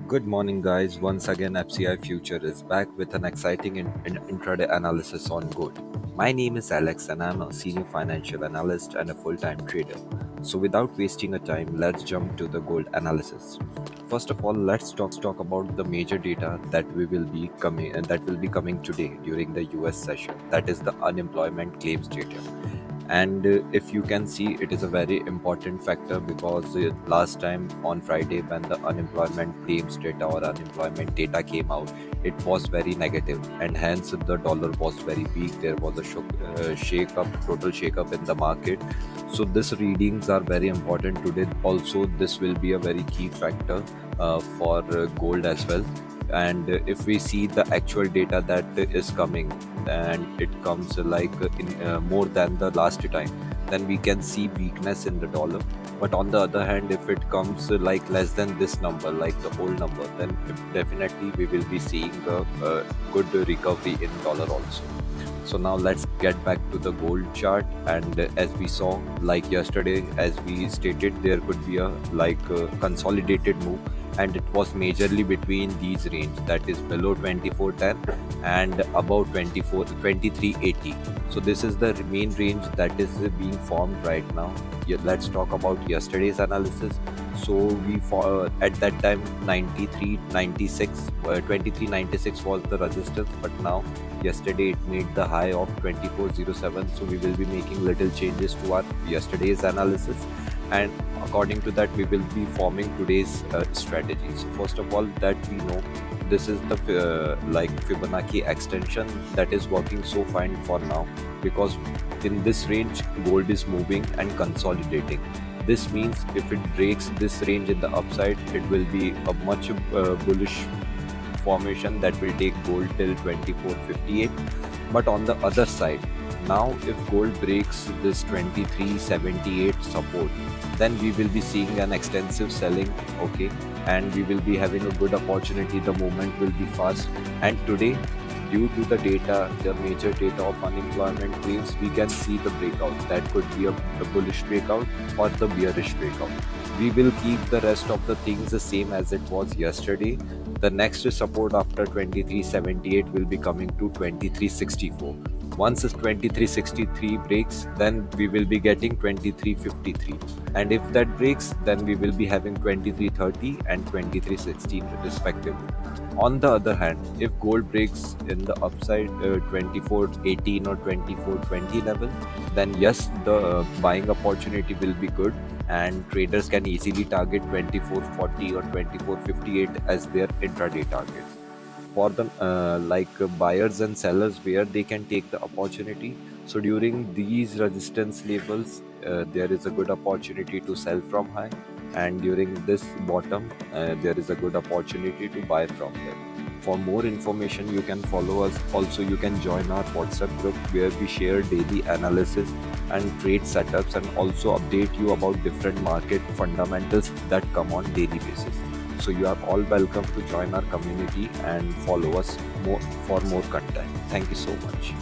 Good morning, guys. Once again, FCI Future is back with an exciting intraday analysis on gold. My name is Alex, and I'm a senior financial analyst and a full time trader. So, without wasting a time, let's jump to the gold analysis. First of all, let's talk about the major data that will be coming today during the US session. That is the unemployment claims data. And if you can see, it is a very important factor because last time on Friday, when the unemployment claims data or unemployment data came out, it was very negative, and hence the dollar was very weak. There was a shake up, total shake up in the market. So these readings are very important today. Also, this will be a very key factor for gold as well. And if we see the actual data that is coming, and it comes in more than the last time, then we can see weakness in the dollar. But on the other hand, if it comes like less than this number, like the whole number, then definitely we will be seeing a good recovery in dollar also. So now let's get back to the gold chart. And as we saw, like yesterday, as we stated, there could be a consolidated move, and it was majorly between these range, that is below 2410 and above 2380. So this is the main range that is being formed right now. Let's talk about yesterday's analysis. So at that time 9396 2396 was the resistance, but now yesterday it made the high of 2407. So we will be making little changes to our yesterday's analysis, and according to that we will be forming today's strategy. So first of all, that we know, this is the Fibonacci extension that is working so fine for now, because in this range gold is moving and consolidating. This means if it breaks this range in the upside, it will be a much bullish formation that will take gold till 2458. But on the other side, now if gold breaks this 2378 support, then we will be seeing an extensive selling, okay, and we will be having a good opportunity. The movement will be fast, and today, due to the data, the major data of unemployment claims, we can see the breakout. That could be a bullish breakout or the bearish breakout. We will keep the rest of the things the same as it was yesterday. The next support after 2378 will be coming to 2364. Once this 2363 breaks, then we will be getting 2353, and if that breaks, then we will be having 2330 and 2316 respectively. On the other hand, if gold breaks in the upside 2418 or 2420 level, then yes, the buying opportunity will be good, and traders can easily target 2440 or 2458 as their intraday targets. For the buyers and sellers, where they can take the opportunity. So during these resistance levels, there is a good opportunity to sell from high, and during this bottom, there is a good opportunity to buy from there. For more information, you can follow us. Also, you can join our WhatsApp group, where we share daily analysis and trade setups, and also update you about different market fundamentals that come on daily basis. So you are all welcome to join our community and follow us more for more content. Thank you so much.